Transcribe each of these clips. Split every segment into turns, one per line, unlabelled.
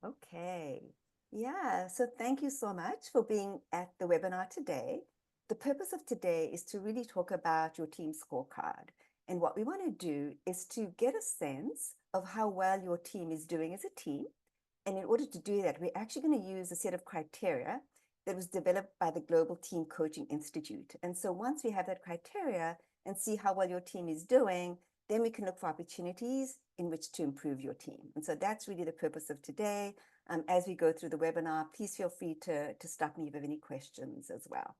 Okay. Yeah, so thank you so much for being at the webinar today. The purpose of today is to really talk about your team scorecard. And what we want to do is to get a sense of how well your team is doing as a team. And in order to do that, we're actually going to use a set of criteria that was developed by the Global Team Coaching Institute. And so once we have that criteria and see how well your team is doing, then we can look for opportunities in which to improve your team. And so that's really the purpose of today. As we go through the webinar, please feel free to stop me if you have any questions as well.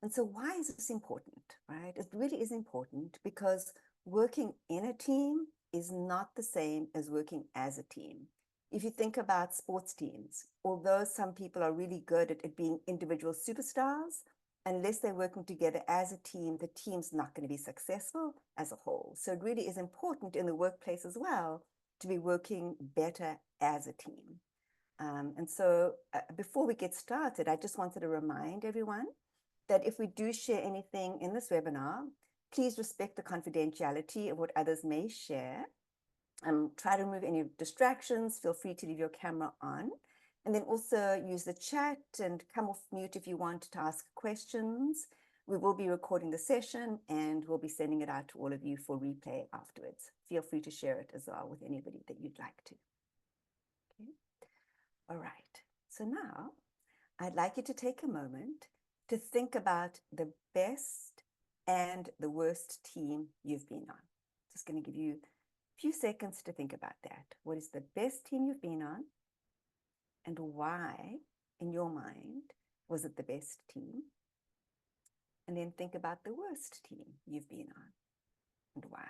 And so why is this important, right? It really is important because working in a team is not the same as working as a team. If you think about sports teams, although some people are really good at being individual superstars, unless they're working together as a team, the team's not going to be successful as a whole. So it really is important in the workplace as well to be working better as a team. And so before we get started, I just wanted to remind everyone that if we do share anything in this webinar, please respect the confidentiality of what others may share. Try to remove any distractions. Feel free to leave your camera on. And then also use the chat and come off mute if you want to ask questions. We will be recording the session and we'll be sending it out to all of you for replay afterwards. Feel free to share it as well with anybody that you'd like to. Okay. All right. So now I'd like you to take a moment to think about the best and the worst team you've been on. Just going to give you a few seconds to think about that. What is the best team you've been on? And why, in your mind, was it the best team? And then think about the worst team you've been on and why.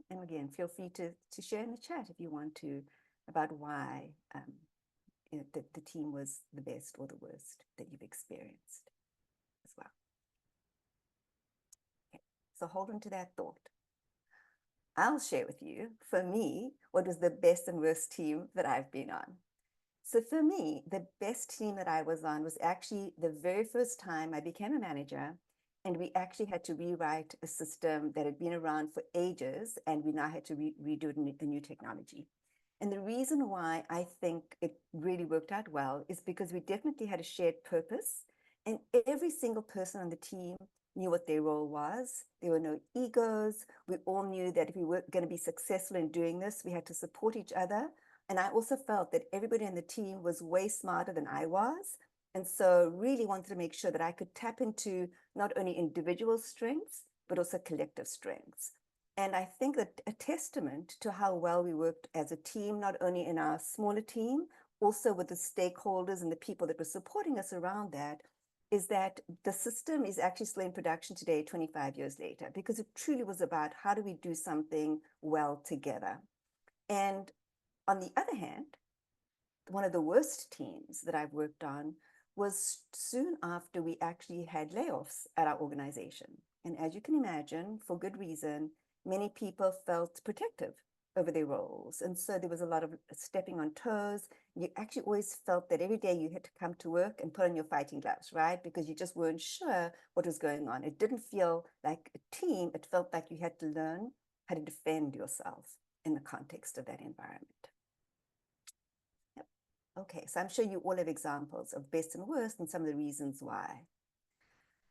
And again, feel free to share in the chat if you want to about why the team was the best or the worst that you've experienced as well. Okay, so hold on to that thought. I'll share with you, for me, what was the best and worst team that I've been on. So for me, the best team that I was on was actually the very first time I became a manager, and we actually had to rewrite a system that had been around for ages, and we now had to redo it in a new technology. And the reason why I think it really worked out well is because we definitely had a shared purpose, and every single person on the team knew what their role was. There were no egos. We all knew that if we were going to be successful in doing this, we had to support each other. And I also felt that everybody in the team was way smarter than I was. And so really wanted to make sure that I could tap into not only individual strengths, but also collective strengths. And I think that a testament to how well we worked as a team, not only in our smaller team, also with the stakeholders and the people that were supporting us around that, is that the system is actually still in production today, 25 years later, because it truly was about how do we do something well together. And on the other hand, one of the worst teams that I've worked on was soon after we actually had layoffs at our organization. And as you can imagine, for good reason, many people felt protective over their roles. And so there was a lot of stepping on toes. You actually always felt that every day you had to come to work and put on your fighting gloves, right? Because you just weren't sure what was going on. It didn't feel like a team. It felt like you had to learn how to defend yourself in the context of that environment. Yep. Okay, so I'm sure you all have examples of best and worst and some of the reasons why.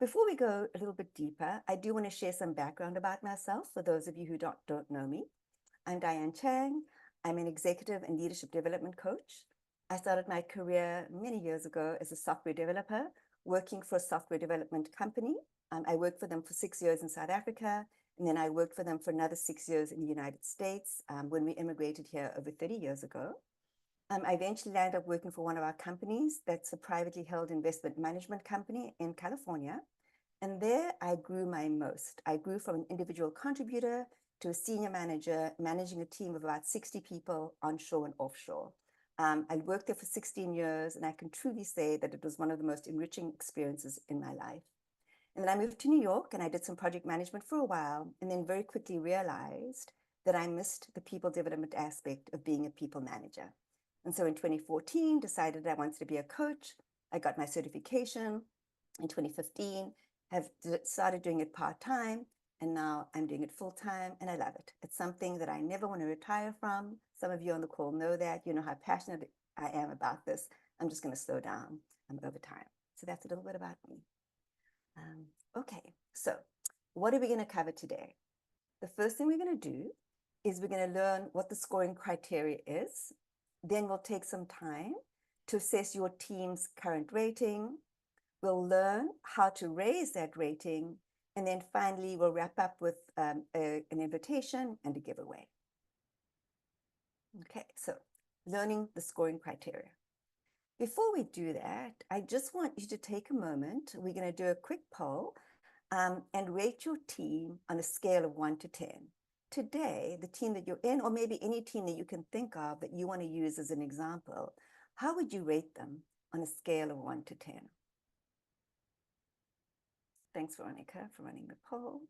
Before we go a little bit deeper, I do want to share some background about myself for those of you who don't know me. I'm Diane Chang. I'm an executive and leadership development coach. I started my career many years ago as a software developer, working for a software development company. I worked for them for 6 years in South Africa, and then I worked for them for another 6 years in the United States when we immigrated here over 30 years ago. I eventually landed up working for one of our companies that's a privately held investment management company in California. And there I grew my most. I grew from an individual contributor to a senior manager, managing a team of about 60 people onshore and offshore. I worked there for 16 years, and I can truly say that it was one of the most enriching experiences in my life. And then I moved to New York, and I did some project management for a while, and then very quickly realized that I missed the people development aspect of being a people manager. And so in 2014, decided I wanted to be a coach. I got my certification in 2015, have started doing it part-time. And now I'm doing it full time and I love it. It's something that I never want to retire from. Some of you on the call know that. You know how passionate I am about this. I'm just going to slow down. I'm over time. So that's a little bit about me. Okay, so what are we going to cover today? The first thing we're going to do is we're going to learn what the scoring criteria is. Then we'll take some time to assess your team's current rating. We'll learn how to raise that rating. And then finally, we'll wrap up with an invitation and a giveaway. Okay, so learning the scoring criteria. Before we do that, I just want you to take a moment. We're going to do a quick poll and rate your team on a scale of 1 to 10. Today, the team that you're in, or maybe any team that you can think of that you want to use as an example, how would you rate them on a scale of 1 to 10? Thanks, Veronica, for running the poll.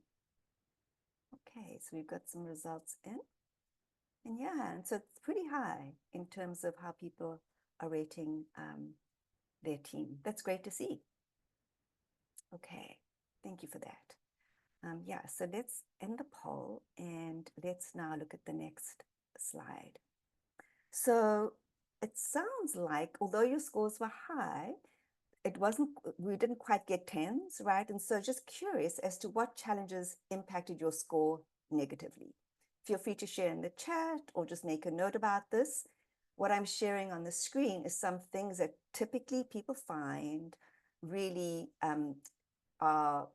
Okay, so we've got some results in. And yeah, and so it's pretty high in terms of how people are rating their team. That's great to see. Okay, thank you for that. Yeah, so let's end the poll and let's now look at the next slide. So it sounds like, although your scores were high, we didn't quite get 10s, right? And so just curious as to what challenges impacted your score negatively. Feel free to share in the chat or just make a note about this. What I'm sharing on the screen is some things that typically people find really are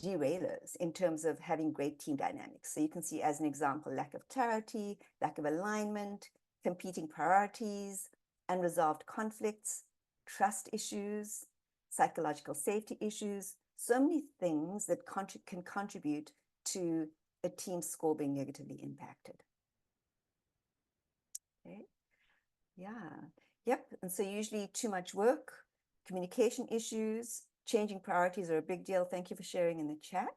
derailers in terms of having great team dynamics. So you can see as an example, lack of clarity, lack of alignment, competing priorities, unresolved conflicts, trust issues, psychological safety issues, so many things that can contribute to a team score being negatively impacted. Okay. Yeah. Yep. And so usually too much work, communication issues, changing priorities are a big deal. Thank you for sharing in the chat.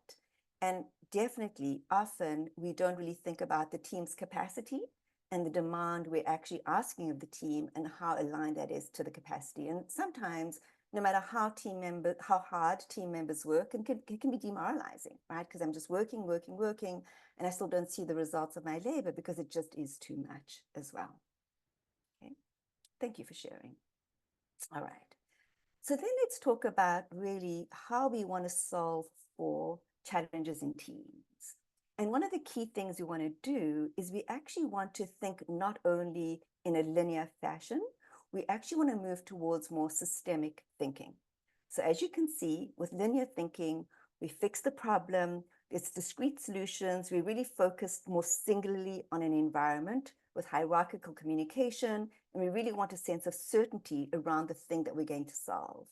And definitely, often we don't really think about the team's capacity and the demand we're actually asking of the team and how aligned that is to the capacity. And sometimes, no matter how hard team members work, it can be demoralizing, right? Because I'm just working, and I still don't see the results of my labor because it just is too much as well. Okay. Thank you for sharing. All right. So then let's talk about really how we want to solve for challenges in teams. And one of the key things we want to do is we actually want to think not only in a linear fashion, we actually want to move towards more systemic thinking. So as you can see, with linear thinking, we fix the problem, it's discrete solutions, we really focus more singularly on an environment with hierarchical communication, and we really want a sense of certainty around the thing that we're going to solve.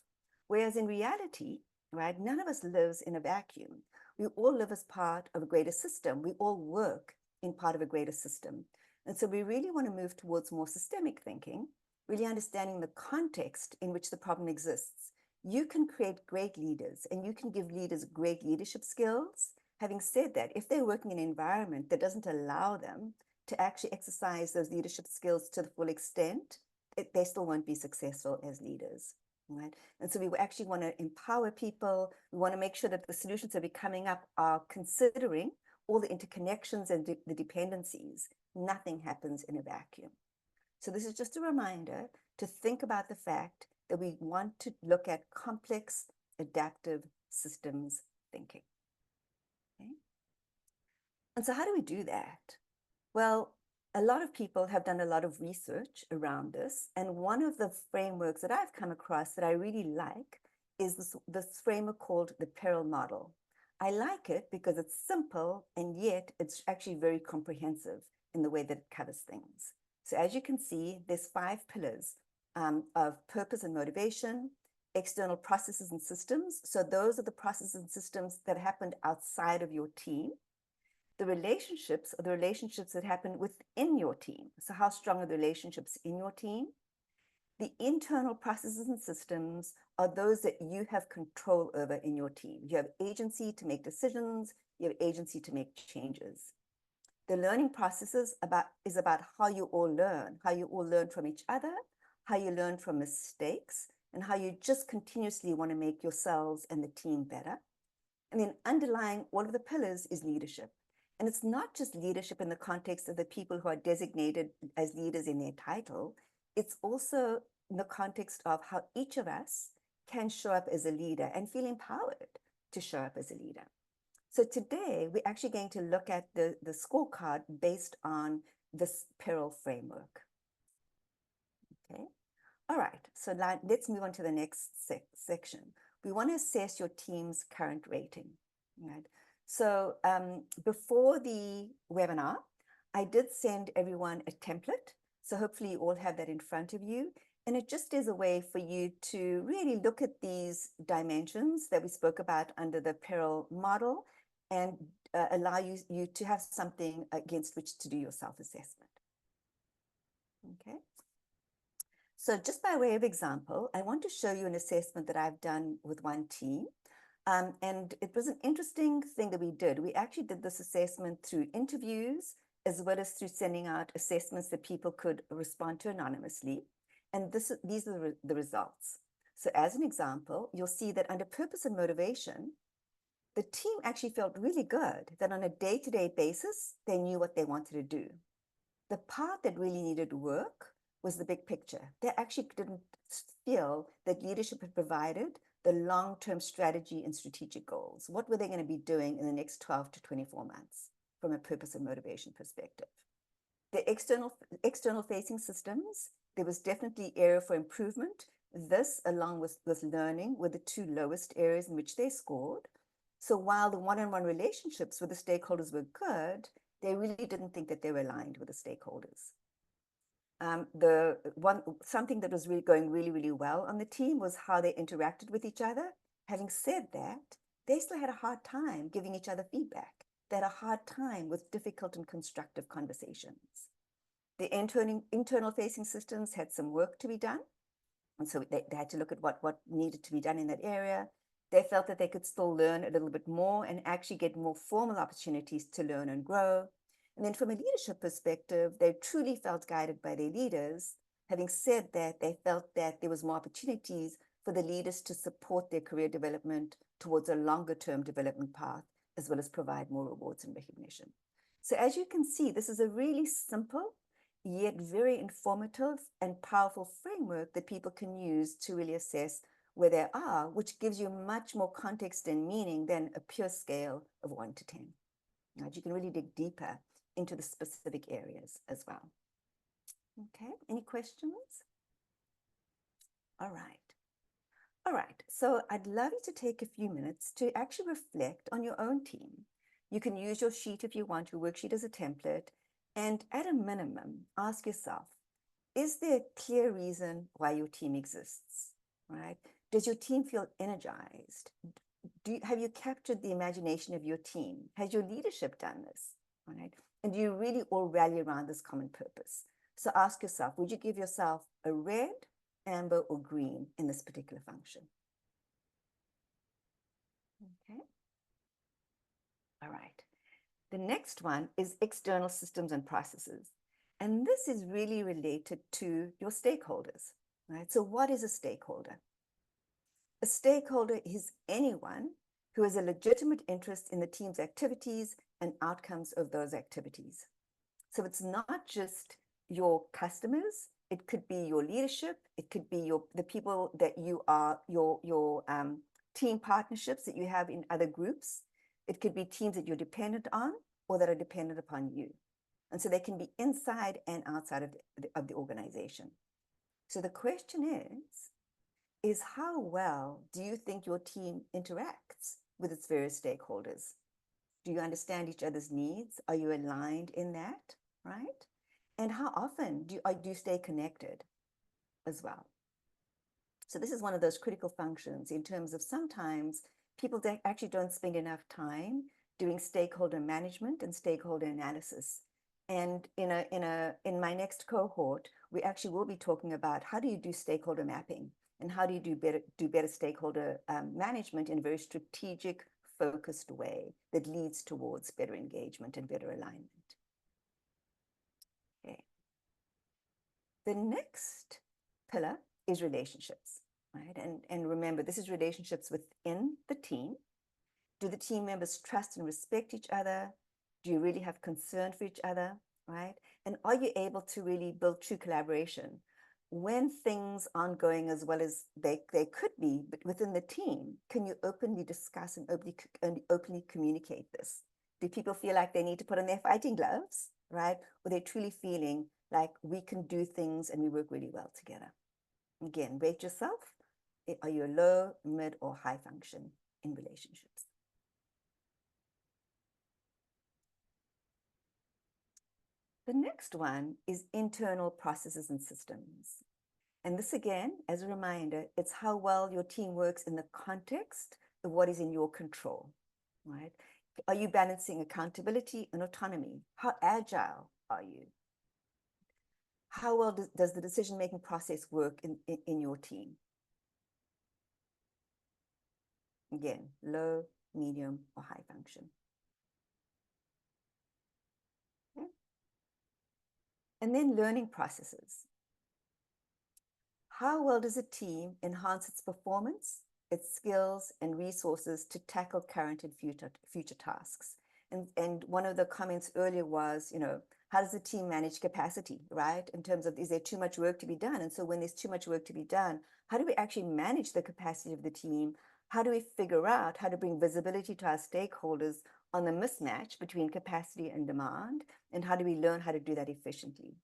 Whereas in reality, right, none of us lives in a vacuum. We all live as part of a greater system. We all work in part of a greater system. And so we really want to move towards more systemic thinking, really understanding the context in which the problem exists. You can create great leaders and you can give leaders great leadership skills. Having said that, if they're working in an environment that doesn't allow them to actually exercise those leadership skills to the full extent, they still won't be successful as leaders, right? And so we actually want to empower people. We want to make sure that the solutions that are coming up are considering all the interconnections and the dependencies. Nothing happens in a vacuum. So this is just a reminder to think about the fact that we want to look at complex, adaptive systems thinking. Okay? And so how do we do that? Well, a lot of people have done a lot of research around this. And one of the frameworks that I've come across that I really like is this framework called the peril model. I like it because it's simple and yet it's actually very comprehensive in the way that it covers things. So as you can see, there's 5 pillars of purpose and motivation, external processes and systems. So those are the processes and systems that happened outside of your team. The relationships are the relationships that happen within your team. So how strong are the relationships in your team? The internal processes and systems are those that you have control over in your team. You have agency to make decisions. You have agency to make changes. The learning processes is about how you all learn from each other, how you learn from mistakes, and how you just continuously want to make yourselves and the team better. And then underlying all of the pillars is leadership. And it's not just leadership in the context of the people who are designated as leaders in their title. It's also in the context of how each of us can show up as a leader and feel empowered to show up as a leader. So today, we're actually going to look at the scorecard based on this Perel framework. Okay. All right. So now let's move on to the next section. We want to assess your team's current rating. Right. So before the webinar, I did send everyone a template. So hopefully you all have that in front of you. And it just is a way for you to really look at these dimensions that we spoke about under the Perel model and allow you to have something against which to do your self-assessment. Okay. So just by way of example, I want to show you an assessment that I've done with one team. And it was an interesting thing that we did. We actually did this assessment through interviews, as well as through sending out assessments that people could respond to anonymously. And these are the results. So as an example, you'll see that under purpose and motivation, the team actually felt really good that on a day-to-day basis, they knew what they wanted to do. The part that really needed work was the big picture. They actually didn't feel that leadership had provided the long-term strategy and strategic goals. What were they going to be doing in the next 12 to 24 months from a purpose and motivation perspective? The external facing systems, there was definitely area for improvement. This, along with learning, were the two lowest areas in which they scored. So while the one-on-one relationships with the stakeholders were good, they really didn't think that they were aligned with the stakeholders. Something that was really going really well on the team was how they interacted with each other. Having said that, they still had a hard time giving each other feedback. They had a hard time with difficult and constructive conversations. The internal facing systems had some work to be done. And so they had to look at what needed to be done in that area. They felt that they could still learn a little bit more and actually get more formal opportunities to learn and grow. And then from a leadership perspective, they truly felt guided by their leaders. Having said that, they felt that there was more opportunities for the leaders to support their career development towards a longer term development path, as well as provide more rewards and recognition. So as you can see, this is a really simple, yet very informative and powerful framework that people can use to really assess where they are, which gives you much more context and meaning than a pure scale of 1 to 10. Right? You can really dig deeper into the specific areas as well. Okay, any questions? All right. All right, so I'd love you to take a few minutes to actually reflect on your own team. You can use your sheet if you want, your worksheet as a template, and at a minimum, ask yourself, is there a clear reason why your team exists, right? Does your team feel energized? Have you captured the imagination of your team? Has your leadership done this, right? And do you really all rally around this common purpose? So ask yourself, would you give yourself a red, amber, or green in this particular function? Okay. All right. The next one is external systems and processes. And this is really related to your stakeholders, right? So what is a stakeholder? A stakeholder is anyone who has a legitimate interest in the team's activities and outcomes of those activities. So it's not just your customers, it could be your leadership, it could be the people that you are, your team partnerships that you have in other groups. It could be teams that you're dependent on or that are dependent upon you. And so they can be inside and outside of the organization. So the question is how well do you think your team interacts with its various stakeholders? Do you understand each other's needs? Are you aligned in that, right? And how often do you stay connected as well? So this is one of those critical functions in terms of sometimes people actually don't spend enough time doing stakeholder management and stakeholder analysis. And in my next cohort, we actually will be talking about how do you do stakeholder mapping and how do you do better stakeholder management in a very strategic, focused way that leads towards better engagement and better alignment. Okay. The next pillar is relationships, right? And remember, this is relationships within the team. Do the team members trust and respect each other? Do you really have concern for each other, right? And are you able to really build true collaboration? When things aren't going as well as they could be, but within the team, can you openly discuss and openly communicate this? Do people feel like they need to put on their fighting gloves, right? Or they're truly feeling like we can do things and we work really well together? Again, rate yourself. Are you a low, mid, or high function in relationships? The next one is internal processes and systems. And this again, as a reminder, it's how well your team works in the context of what is in your control, right? Are you balancing accountability and autonomy? How agile are you? How well does the decision-making process work in your team? Again, low, medium, or high function. Okay. And then learning processes. How well does a team enhance its performance, its skills, and resources to tackle current and future tasks? And one of the comments earlier was, how does the team manage capacity, right? In terms of, is there too much work to be done? And so when there's too much work to be done, how do we actually manage the capacity of the team? How do we figure out how to bring visibility to our stakeholders on the mismatch between capacity and demand? And how do we learn how to do that efficiently?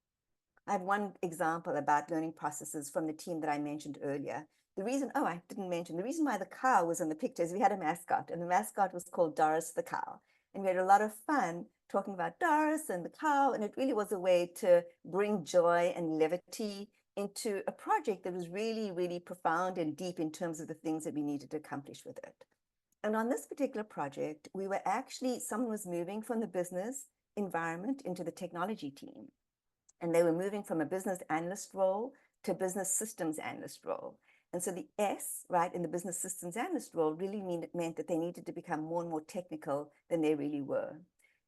I have one example about learning processes from the team that I mentioned earlier. I didn't mention, the reason why the cow was in the picture is we had a mascot, and the mascot was called Doris the cow. And we had a lot of fun talking about Doris and the cow, and it really was a way to bring joy and levity into a project that was really, really profound and deep in terms of the things that we needed to accomplish with it. And on this particular project, someone was moving from the business environment into the technology team. And they were moving from a business analyst role to a business systems analyst role. And so the S, right, in the business systems analyst role really meant that they needed to become more and more technical than they really were.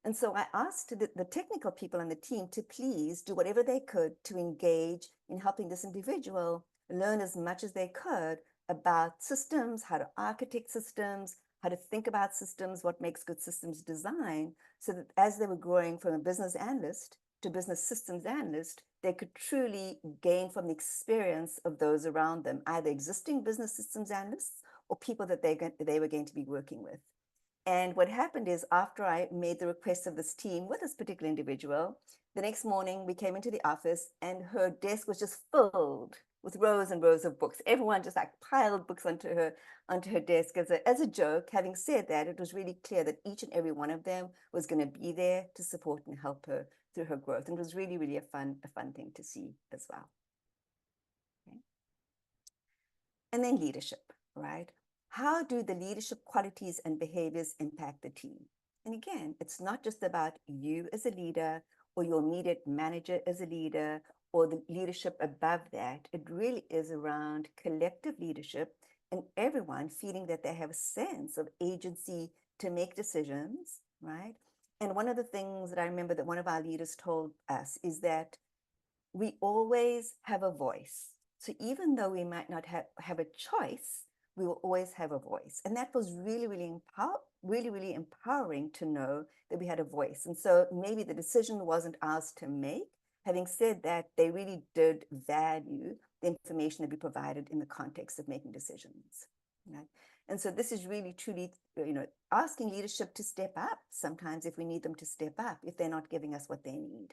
And so I asked the technical people on the team to please do whatever they could to engage in helping this individual learn as much as they could about systems, how to architect systems, how to think about systems, what makes good systems design, so that as they were growing from a business analyst to business systems analyst, they could truly gain from the experience of those around them, either existing business systems analysts or people that they were going to be working with. And what happened is, after I made the request of this team with this particular individual, the next morning we came into the office and her desk was just filled with rows and rows of books. Everyone just like piled books onto her desk as a joke. Having said that, it was really clear that each and every one of them was going to be there to support and help her through her growth. And it was really, really a fun thing to see as well. Okay. And then leadership, right? How do the leadership qualities and behaviors impact the team? And again, it's not just about you as a leader or your immediate manager as a leader or the leadership above that. It really is around collective leadership and everyone feeling that they have a sense of agency to make decisions, right? And one of the things that I remember that one of our leaders told us is that we always have a voice. So even though we might not have a choice, we will always have a voice. And that was really, really empowering to know that we had a voice. And so maybe the decision wasn't ours to make. Having said that, they really did value the information that we provided in the context of making decisions. Right? And so this is really truly, asking leadership to step up sometimes if we need them to step up, if they're not giving us what they need.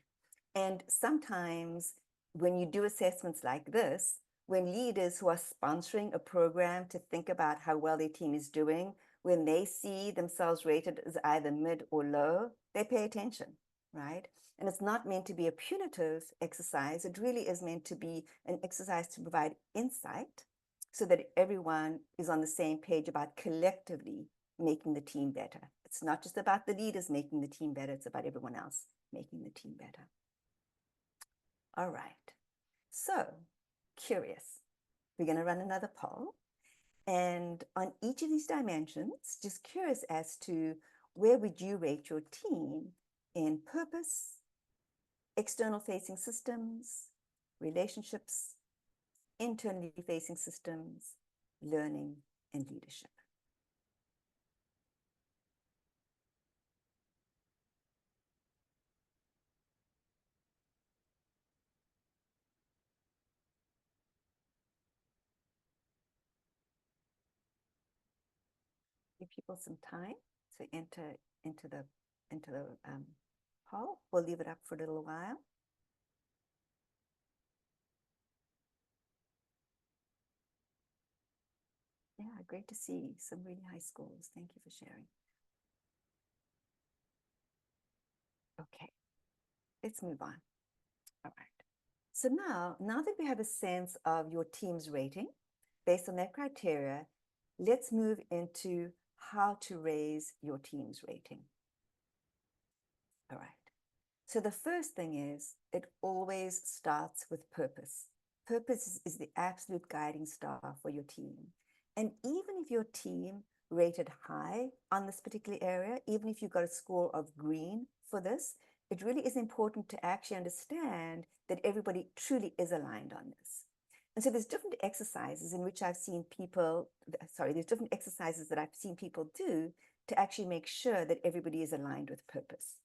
And sometimes when you do assessments like this, when leaders who are sponsoring a program to think about how well their team is doing, when they see themselves rated as either mid or low, they pay attention, right? And it's not meant to be a punitive exercise. It really is meant to be an exercise to provide insight so that everyone is on the same page about collectively making the team better. It's not just about the leaders making the team better, it's about everyone else making the team better. All right, so curious. We're going to run another poll. And on each of these dimensions, just curious as to where would you rate your team in purpose, external facing systems, relationships, internally facing systems, learning, and leadership. give people some time to enter into the poll. We'll leave it up for a little while. Yeah, great to see some really high scores. Thank you for sharing. Okay, let's move on. All right. So now that we have a sense of your team's rating, based on that criteria, let's move into how to raise your team's rating. All right. So the first thing is, it always starts with purpose. Purpose is the absolute guiding star for your team. And even if your team rated high on this particular area, even if you got a score of green for this, it really is important to actually understand that everybody truly is aligned on this. And so there's different exercises in which I've seen people, there's different exercises that I've seen people do to actually make sure that everybody is aligned with purpose.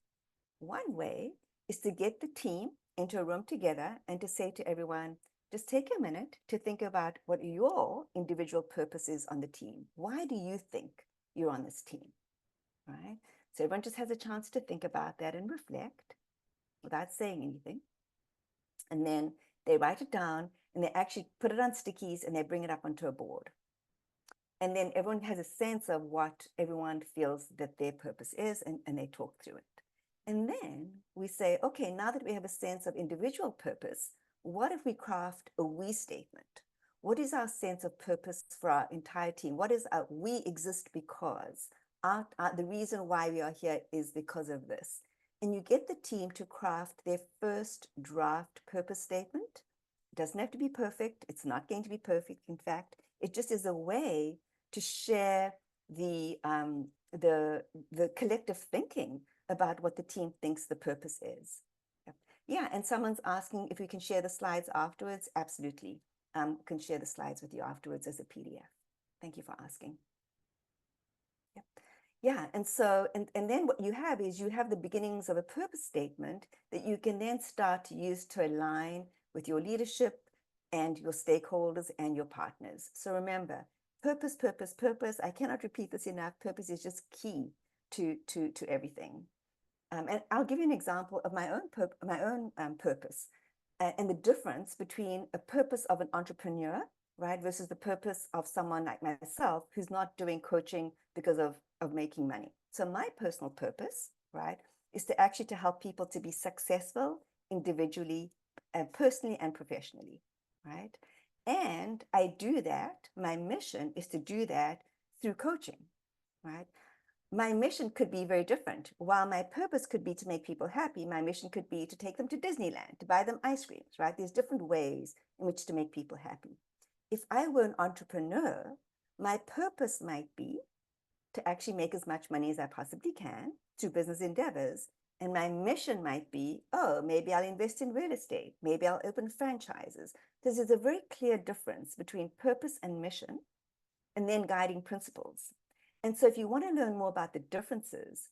One way is to get the team into a room together and to say to everyone, just take a minute to think about what your individual purpose is on the team. Why do you think you're on this team, right? So everyone just has a chance to think about that and reflect without saying anything. And then they write it down and they actually put it on stickies and they bring it up onto a board. And then everyone has a sense of what everyone feels that their purpose is, and they talk through it. And then we say, okay, now that we have a sense of individual purpose, what if we craft a we statement? What is our sense of purpose for our entire team? What is our we exist because? The reason why we are here is because of this. And you get the team to craft their first draft purpose statement. It doesn't have to be perfect. It's not going to be perfect. In fact, it just is a way to share the collective thinking about what the team thinks the purpose is. Yeah, and someone's asking if we can share the slides afterwards. Absolutely. Can share the slides with you afterwards as a PDF. Thank you for asking. Yep. Yeah, and so, and then what you have is you have the beginnings of a purpose statement that you can then start to use to align with your leadership and your stakeholders and your partners. So remember, purpose, purpose, purpose. I cannot repeat this enough. Purpose is just key to everything. And I'll give you an example of my own purpose and the difference between a purpose of an entrepreneur, right, versus the purpose of someone like myself who's not doing coaching because of making money. So my personal purpose, right, is to actually to help people to be successful individually, personally and professionally, right? And I do that. My mission is to do that through coaching, right? My mission could be very different. While my purpose could be to make people happy, my mission could be to take them to Disneyland, to buy them ice creams, right? There's different ways in which to make people happy. If I were an entrepreneur, my purpose might be to actually make as much money as I possibly can through business endeavors. And my mission might be, oh, maybe I'll invest in real estate. Maybe I'll open franchises. This is a very clear difference between purpose and mission, and then guiding principles. And so if you want to learn more about the differences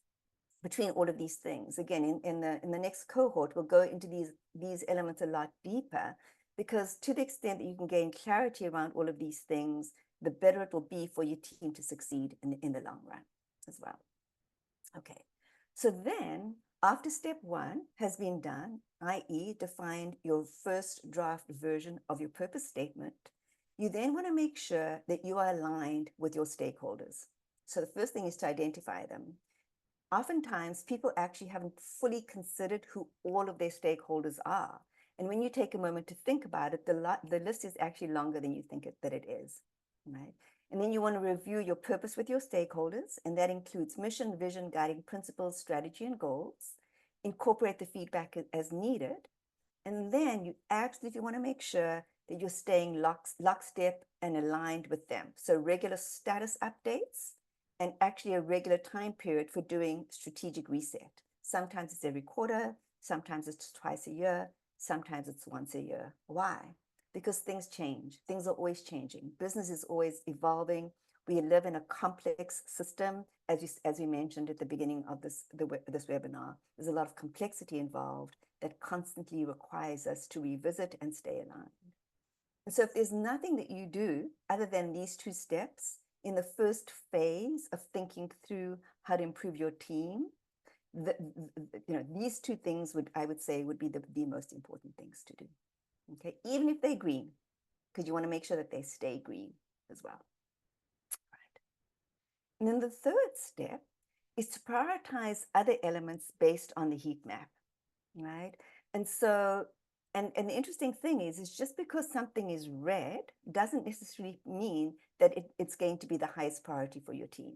between all of these things, again, in the next cohort, we'll go into these elements a lot deeper, because to the extent that you can gain clarity around all of these things, the better it will be for your team to succeed in the long run as well. Okay, so then after step one has been done, i.e. define your first draft version of your purpose statement, you then want to make sure that you are aligned with your stakeholders. So the first thing is to identify them. Oftentimes, people actually haven't fully considered who all of their stakeholders are. And when you take a moment to think about it, the list is actually longer than you think that it is, right? And then you want to review your purpose with your stakeholders, and that includes mission, vision, guiding principles, strategy, and goals. Incorporate the feedback as needed. And then you absolutely want to make sure that you're staying lockstep and aligned with them. So regular status updates, and actually a regular time period for doing strategic reset. Sometimes it's every quarter, sometimes it's twice a year, sometimes it's once a year. Why? Because things change. Things are always changing. Business is always evolving. We live in a complex system, as we mentioned at the beginning of this webinar. There's a lot of complexity involved that constantly requires us to revisit and stay aligned. And so if there's nothing that you do other than these two steps, in the first phase of thinking through how to improve your team, these two things I would say would be the most important things to do. Okay, even if they're green, because you want to make sure that they stay green as well. Right. And then the third step is to prioritize other elements based on the heat map, right? And so, and the interesting thing is just because something is red doesn't necessarily mean that it's going to be the highest priority for your team.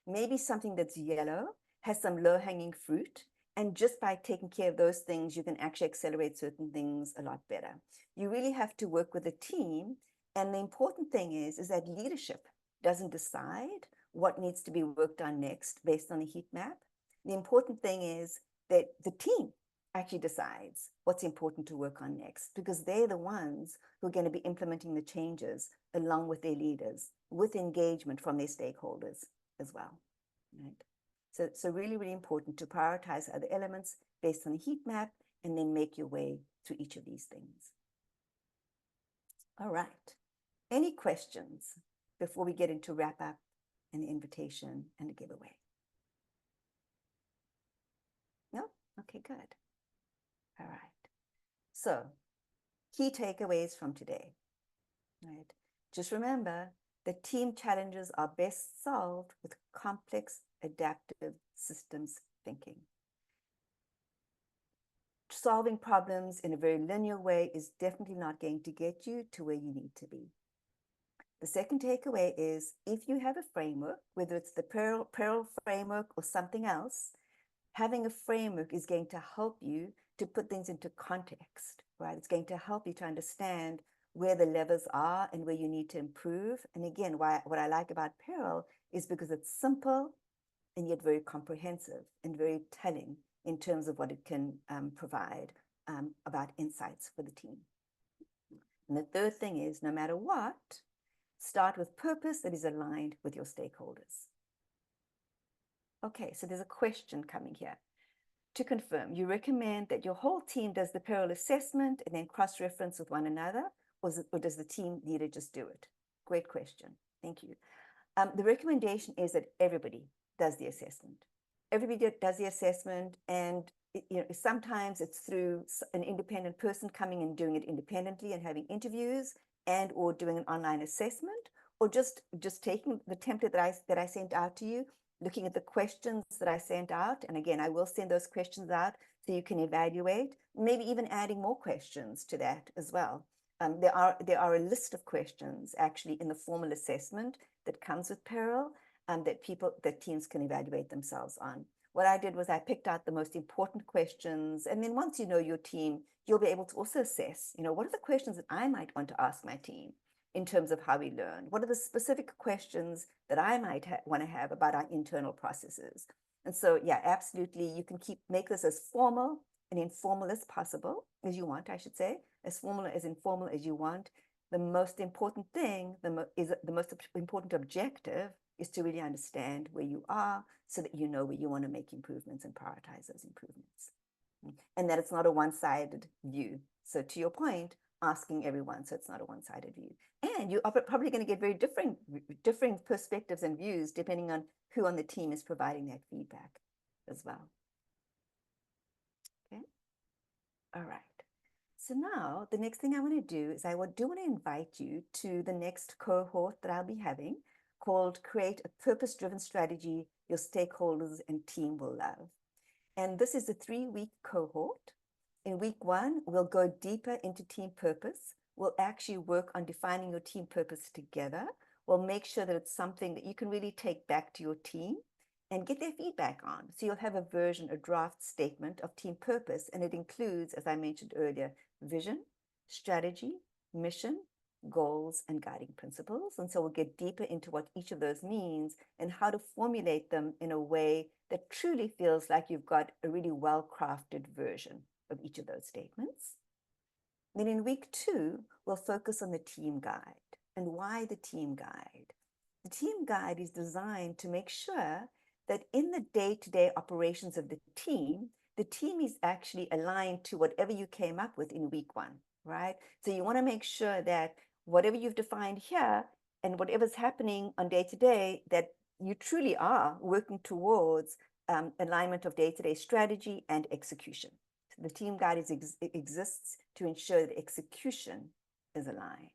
Maybe something that's yellow has some low-hanging fruit, and just by taking care of those things, you can actually accelerate certain things a lot better. You really have to work with a team, and the important thing is that leadership doesn't decide what needs to be worked on next based on the heat map. The important thing is that the team actually decides what's important to work on next, because they're the ones who are going to be implementing the changes along with their leaders, with engagement from their stakeholders as well, right? So really, really important to prioritize other elements based on the heat map and then make your way through each of these things. All right. Any questions before we get into wrap up and the invitation and the giveaway? No? Okay, good. All right. So key takeaways from today, right? Just remember that team challenges are best solved with complex adaptive systems thinking. Solving problems in a very linear way is definitely not going to get you to where you need to be. The second takeaway is if you have a framework, whether it's the Peril framework or something else, having a framework is going to help you to put things into context, right? It's going to help you to understand where the levers are and where you need to improve. And again, what I like about Peril is because it's simple and yet very comprehensive and very telling in terms of what it can provide about insights for the team. And the third thing is, no matter what, start with purpose that is aligned with your stakeholders. Okay, so there's a question coming here. To confirm, you recommend that your whole team does the Peril assessment and then cross-reference with one another, or does the team leader just do it? Great question. Thank you. The recommendation is that everybody does the assessment. Everybody does the assessment, and sometimes it's through an independent person coming and doing it independently and having interviews and or doing an online assessment, or just taking the template that I sent out to you, looking at the questions that I sent out. And again, I will send those questions out so you can evaluate, maybe even adding more questions to that as well. There are a list of questions actually in the formal assessment that comes with Peril that teams can evaluate themselves on. What I did was I picked out the most important questions, and then once you know your team, you'll be able to also assess, what are the questions that I might want to ask my team in terms of how we learn? What are the specific questions that I might want to have about our internal processes? And so, yeah, absolutely, you can make this as formal and informal as possible, as you want, I should say, as formal as informal as you want. The most important thing, the most important objective is to really understand where you are so that you know where you want to make improvements and prioritize those improvements. And that it's not a one-sided view. So to your point, asking everyone so it's not a one-sided view. And you are probably going to get very different perspectives and views depending on who on the team is providing that feedback as well. Okay. All right. So now the next thing I want to do is I do want to invite you to the next cohort that I'll be having called Create a Purpose-Driven Strategy Your Stakeholders and Team Will Love. And this is a 3-week cohort. In week 1, we'll go deeper into team purpose. We'll actually work on defining your team purpose together. We'll make sure that it's something that you can really take back to your team and get their feedback on. So you'll have a draft statement of team purpose, and it includes, as I mentioned earlier, vision, strategy, mission, goals, and guiding principles. And so we'll get deeper into what each of those means and how to formulate them in a way that truly feels like you've got a really well-crafted version of each of those statements. Then in week 2, we'll focus on the team guide. And why the team guide? The team guide is designed to make sure that in the day-to-day operations of the team is actually aligned to whatever you came up with in week 1, right? So you want to make sure that whatever you've defined here and whatever's happening on day to day, that you truly are working towards alignment of day-to-day strategy and execution. So the team guide exists to ensure that execution is aligned.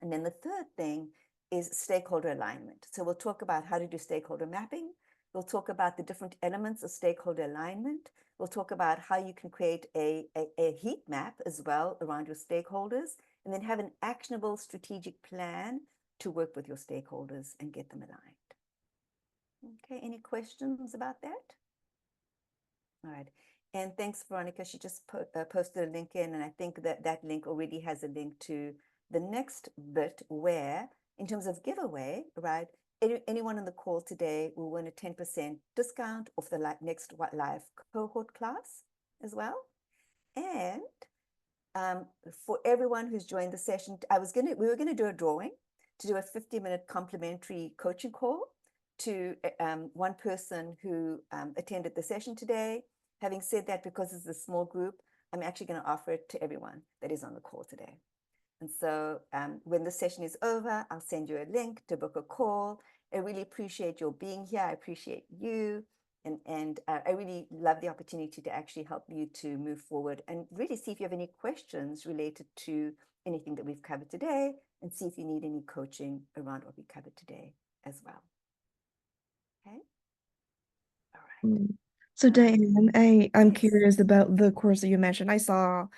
And then the third thing is stakeholder alignment. So we'll talk about how to do stakeholder mapping. We'll talk about the different elements of stakeholder alignment. We'll talk about how you can create a heat map as well around your stakeholders, and then have an actionable strategic plan to work with your stakeholders and get them aligned. Okay, any questions about that? All right, and thanks, Veronica. She just posted a link in, and I think that that link already has a link to the next bit where, in terms of giveaway, right, anyone on the call today will win a 10% discount off the next live cohort class as well. And for everyone who's joined the session, we were gonna do a drawing to do a 50-minute complimentary coaching call to one person who attended the session today. Having said that, because it's a small group, I'm actually going to offer it to everyone that is on the call today. And so when the session is over, I'll send you a link to book a call. I really appreciate your being here. I appreciate you. And I really love the opportunity to actually help you to move forward and really see if you have any questions related to anything that we've covered today, and see if you need any coaching around what we covered today as well. Okay. All right.
So Diane, I'm
Yes.
curious about the course that you mentioned. I saw